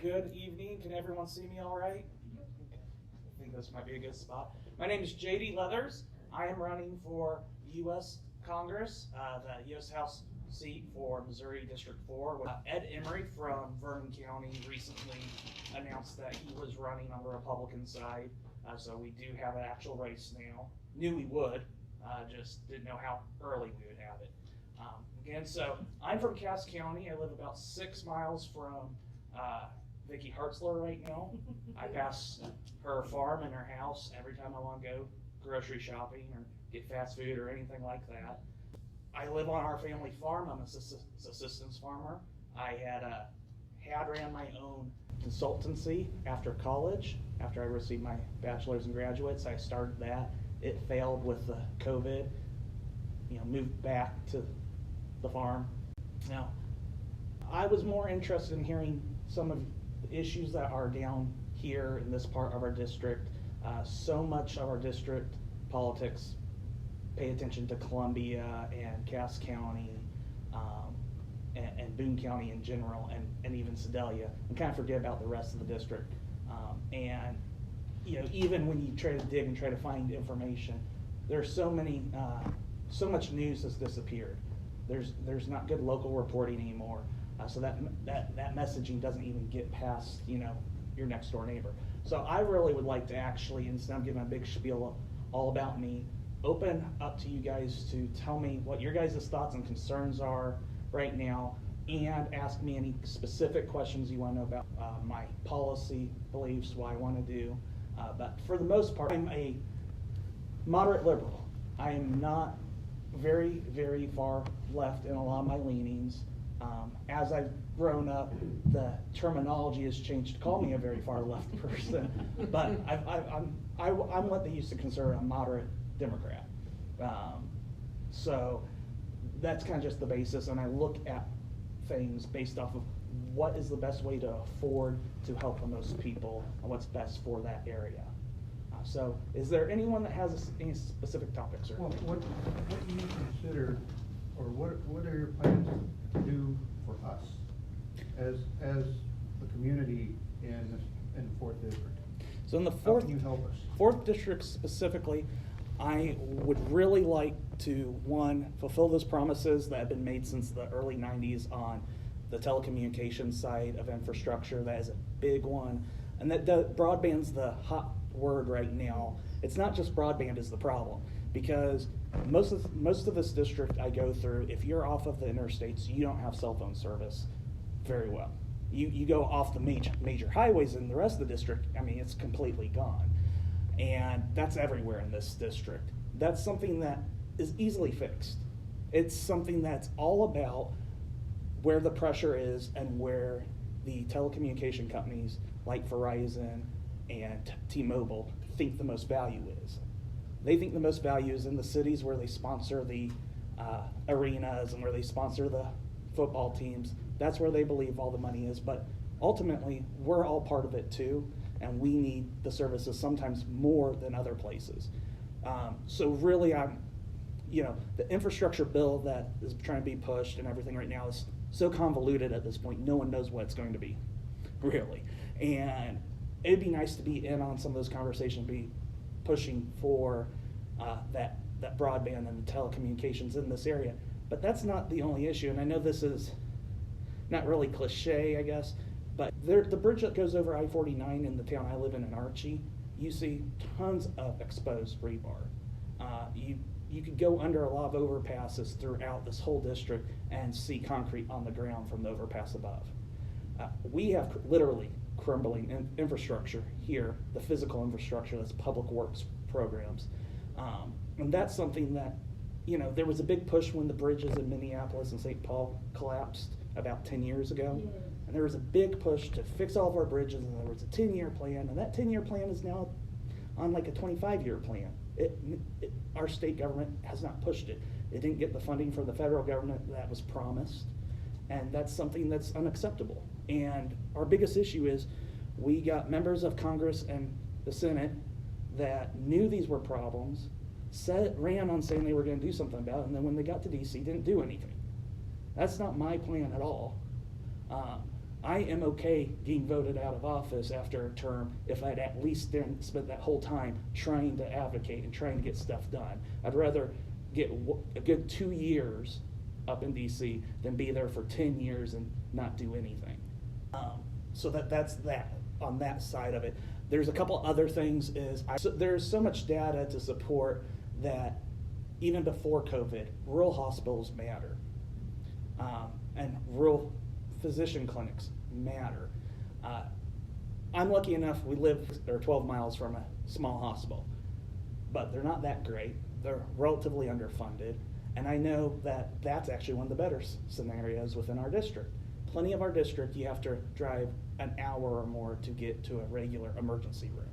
Good evening. Can everyone see me all right? I think this might be a good spot. My name is J.D. Leathers. I am running for US Congress, the US House seat for Missouri District 4. Ed Emery from Vernon County recently announced that he was running on the Republican side, so we do have an actual race now. Knew we would, just didn't know how early we would have it. Again, so I'm from Cass County. I live about 6 miles from Vicki Hartzler right now. I pass her farm and her house every time I want to go grocery shopping or get fast food or anything like that. I live on our family farm. I'm a subsistence farmer. I had ran my own consultancy after college. After I received my bachelor's and graduates, I started that. It failed with the COVID. Moved back to the farm. Now, I was more interested in hearing some of the issues that are down here in this part of our district. So much of our district politics pay attention to Columbia and Cass County and Boone County in general, and even Sedalia, and kind of forget about the rest of the district. And even when you try to dig and try to find information, there's so much news has disappeared. There's not good local reporting anymore, so that messaging doesn't even get past your next door neighbor. So I really would like to actually, instead of giving a big spiel all about me, open up to you guys to tell me what your guys' thoughts and concerns are right now, and ask me any specific questions you want to know about my policy beliefs, what I want to do. But for the most part, I'm a moderate liberal. I am not very, very far left in a lot of my leanings. As I've grown up, the terminology has changed to call me a very far left person, but I'm what they used to consider a moderate Democrat. So that's kind of just the basis, and I look at things based off of what is the best way to afford to help the most people and what's best for that area. So is there anyone that has any specific topics? Or well, what do you consider, or what are your plans to do for us as the community in the 4th District? So in the How can you help us? 4th District specifically, I would really like to, one, fulfill those promises that have been made since the early 90s on the telecommunications side of infrastructure. That is a big one. And that broadband's the hot word right now. It's not just broadband is the problem, because most of this district I go through, if you're off of the interstates, you don't have cell phone service very well. You go off the major highways in the rest of the district, I mean, it's completely gone. And that's everywhere in this district. That's something that is easily fixed. It's something that's all about where the pressure is and where the telecommunication companies like Verizon and T-Mobile think the most value is. They think the most value is in the cities where they sponsor the arenas and where they sponsor the football teams. That's where they believe all the money is, but ultimately we're all part of it too, and we need the services sometimes more than other places. So really the infrastructure bill that is trying to be pushed and everything right now is so convoluted at this point, no one knows what it's going to be, really. And it'd be nice to be in on some of those conversations, be pushing for that broadband and the telecommunications in this area. But that's not the only issue, and I know this is not really cliche, I guess, but the bridge that goes over I-49 in the town I live in Archie, you see tons of exposed rebar. You could go under a lot of overpasses throughout this whole district and see concrete on the ground from the overpass above. We have literally crumbling infrastructure here, the physical infrastructure, that's public works programs. And that's something that, there was a big push when the bridges in Minneapolis and St. Paul collapsed about 10 years ago. Yeah. And there was a big push to fix all of our bridges, and there was a 10-year plan, and that 10-year plan is now on like a 25-year plan. Our state government has not pushed it. It didn't get the funding from the federal government that was promised, and that's something that's unacceptable. And our biggest issue is we got members of Congress and the Senate that knew these were problems, ran on saying they were going to do something about it, and then when they got to DC, didn't do anything. That's not my plan at all. I am okay being voted out of office after a term if I'd at least then spent that whole time trying to advocate and trying to get stuff done. I'd rather get a good 2 years up in DC than be there for 10 years and not do anything. So that's that on that side of it. There's a couple other things there's so much data to support that even before COVID, rural hospitals matter. And rural physician clinics matter. I'm lucky enough, they're 12 miles from a small hospital, but they're not that great. They're relatively underfunded, and I know that that's actually one of the better scenarios within our district. Plenty of our district, you have to drive an hour or more to get to a regular emergency room.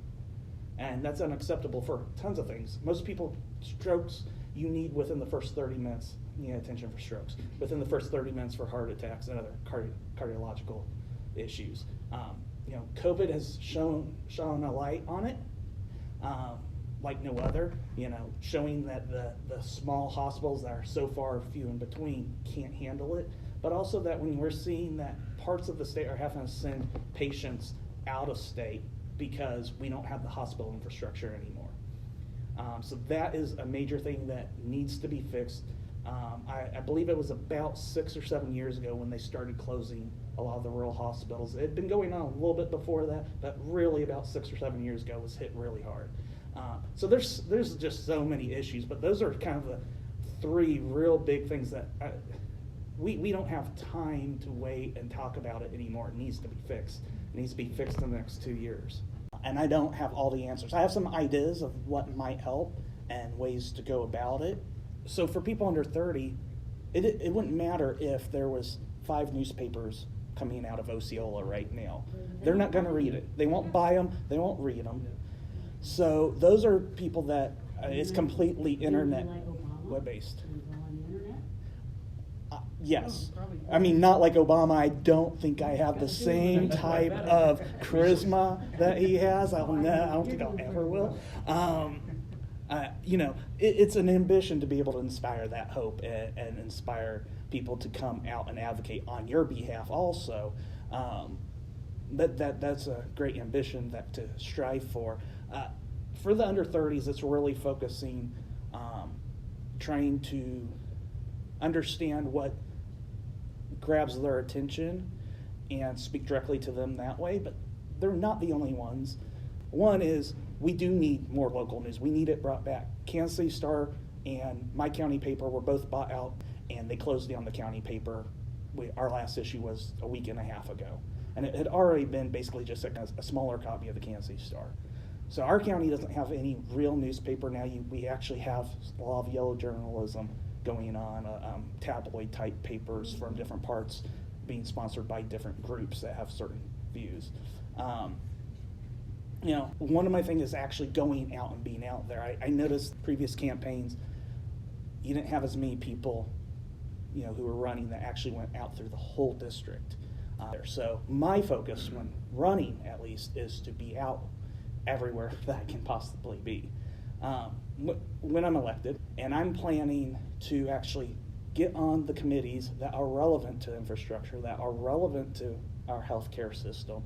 And that's unacceptable for tons of things. Most people, strokes, you need within the first 30 minutes, you need attention for strokes. Within the first 30 minutes for heart attacks and other cardiological issues. COVID has shone a light on it, like no other, showing that the small hospitals that are so far few in between can't handle it, but also that when we're seeing that parts of the state are having to send patients out of state because we don't have the hospital infrastructure anymore. So that is a major thing that needs to be fixed. I believe it was about 6 or 7 years ago when they started closing a lot of the rural hospitals. It had been going on a little bit before that, but really about 6 or 7 years ago was hit really hard. So there's just so many issues, but those are kind of the 3 real big things that we don't have time to wait and talk about it anymore. It needs to be fixed. It needs to be fixed in the next 2 years. And I don't have all the answers. I have some ideas of what might help and ways to go about it. So for people under 30, it wouldn't matter if there was 5 newspapers coming out of Osceola right now. They're not going to read it. They won't buy them. They won't read them. So those are people that it's completely internet web-based. Yes. I mean, not like Obama. I don't think I have the same type of charisma that he has. I don't think I'll ever will. It's an ambition to be able to inspire that hope and inspire people to come out and advocate on your behalf also. That's a great ambition to strive for. For the under 30s, it's really focusing, trying to understand what grabs their attention and speak directly to them that way, but they're not the only ones. One is we do need more local news. We need it brought back. Kansas City Star and my county paper were both bought out, and they closed down the county paper. Our last issue was a week and a half ago, and it had already been basically just a smaller copy of the Kansas City Star. So our county doesn't have any real newspaper now. We actually have a lot of yellow journalism going on, tabloid type papers from different parts being sponsored by different groups that have certain views. One of my things is actually going out and being out there. I noticed previous campaigns, you didn't have as many people, who were running that actually went out through the whole district. So my focus when running, at least, is to be out everywhere that I can possibly be. When I'm elected, and I'm planning to actually get on the committees that are relevant to infrastructure, that are relevant to our healthcare system,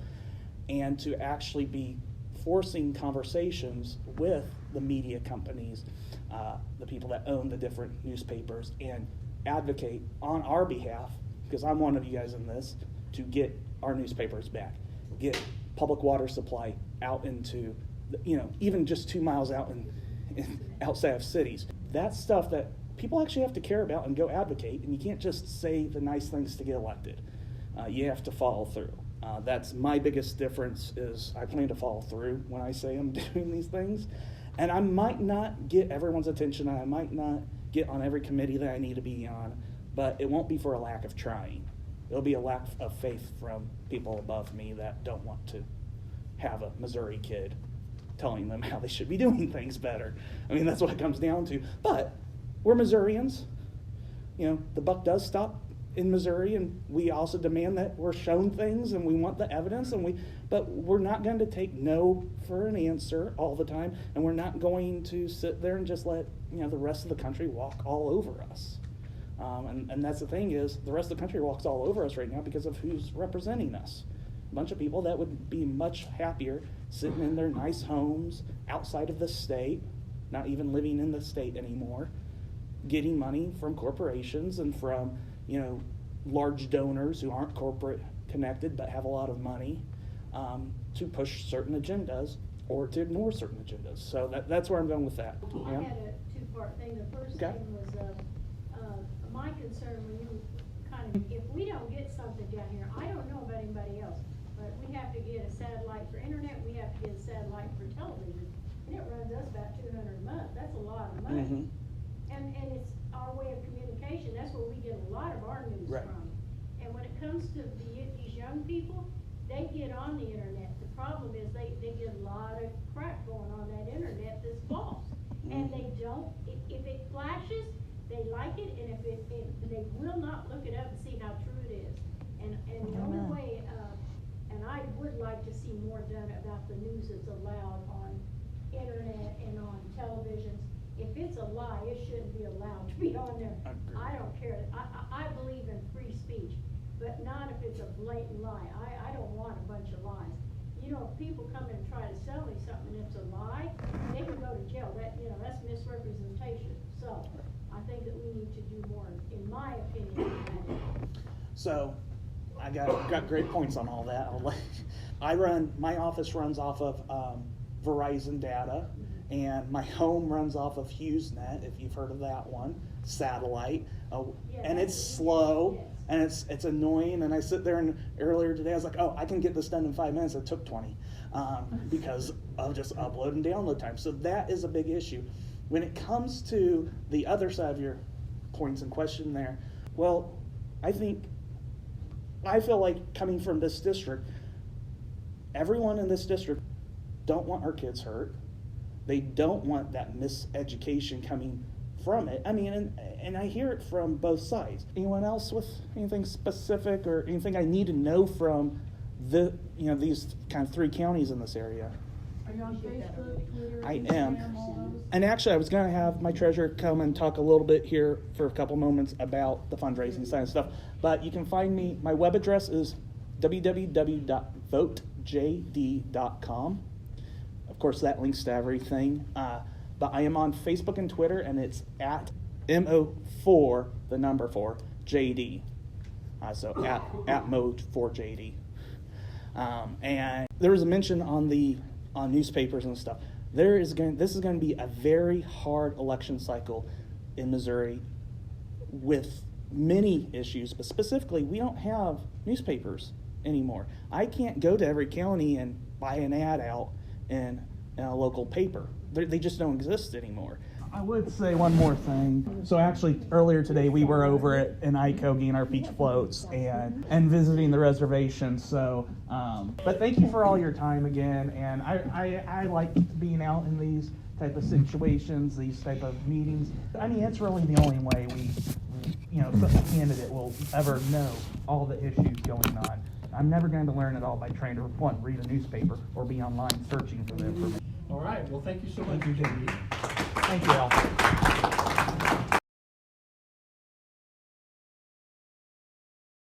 and to actually be forcing conversations with the media companies, the people that own the different newspapers, and advocate on our behalf, because I'm one of you guys in this, to get our newspapers back, get public water supply out into, even just 2 miles out outside of cities. That's stuff that people actually have to care about and go advocate, and you can't just say the nice things to get elected. You have to follow through. That's my biggest difference is I plan to follow through when I say I'm doing these things. And I might not get everyone's attention, I might not get on every committee that I need to be on, but it won't be for a lack of trying. It'll be a lack of faith from people above me that don't want to have a Missouri kid telling them how they should be doing things better. I mean, that's what it comes down to. But we're Missourians. The buck does stop in Missouri, and we also demand that we're shown things, and we want the evidence, but we're not going to take no for an answer all the time, and we're not going to sit there and just let the rest of the country walk all over us. And that's the thing is, the rest of the country walks all over us right now because of who's representing us. A bunch of people that would be much happier sitting in their nice homes outside of the state, not even living in the state anymore, getting money from corporations and from, large donors who aren't corporate connected but have a lot of money, to push certain agendas or to ignore certain agendas. So that's where I'm going with that. I had a two-part thing. The first Okay. thing was, my concern when you if we don't get something down here, I don't know about anybody else, but we have to get a satellite for internet, we have to get a satellite for television, and it runs us about $200 a month. That's a lot of money. Mm-hmm. And it's our way of communication. That's where we get a lot of our news Right. from. And when it comes to these young people, they get on the internet. The problem is they get a lot of crap going on that internet that's false. And they don't, if it flashes, they like it, and if they will not look it up and see how true it is. And the only way, and I would like to see more done about the news that's allowed on internet and on televisions. If it's a lie, it shouldn't be allowed to be on there. I don't care. I believe in free speech, but not if it's a blatant lie. I don't want a bunch of lies. If people come and try to sell me something and it's a lie, they can go to jail. That's misrepresentation. So I think that we need to do more, in my opinion. So I got great points on all that. My office runs off of Verizon data, and my home runs off of HughesNet, if you've heard of that one, satellite. And it's slow, and it's annoying. And I sit there, and earlier today I was like, I can get this done in 5 minutes. It took 20 because of just upload and download time. So that is a big issue. When it comes to the other side of your points in question there, well, I feel like coming from this district, everyone in this district don't want our kids hurt. They don't want that miseducation coming from it. I mean, and I hear it from both sides. Anyone else with anything specific or anything I need to know from these kind of 3 counties in this area? Are you on Facebook, Twitter, I Instagram, am. all those? And actually, I was going to have my treasurer come and talk a little bit here for a couple moments about the fundraising side of stuff. But you can find me, my web address is www.votejd.com. Of course, that links to everything. But I am on Facebook and Twitter, and it's at MO4, the number 4, JD. So at Mo4JD. And there was a mention on newspapers and stuff. This is going to be a very hard election cycle in Missouri with many issues, but specifically, we don't have newspapers anymore. I can't go to every county and buy an ad out in a local paper. They just don't exist anymore. I would say one more thing. So actually, earlier today, we were over at Ikogi getting our beach floats and visiting the reservation. So, but thank you for all your time again. And I like being out in these type of situations, these type of meetings. I mean, it's really the only way a candidate will ever know all the issues going on. I'm never going to learn it all by trying to, read a newspaper or be online searching for the information. All right, well, thank you so much. Thank you, JD. Thank you all.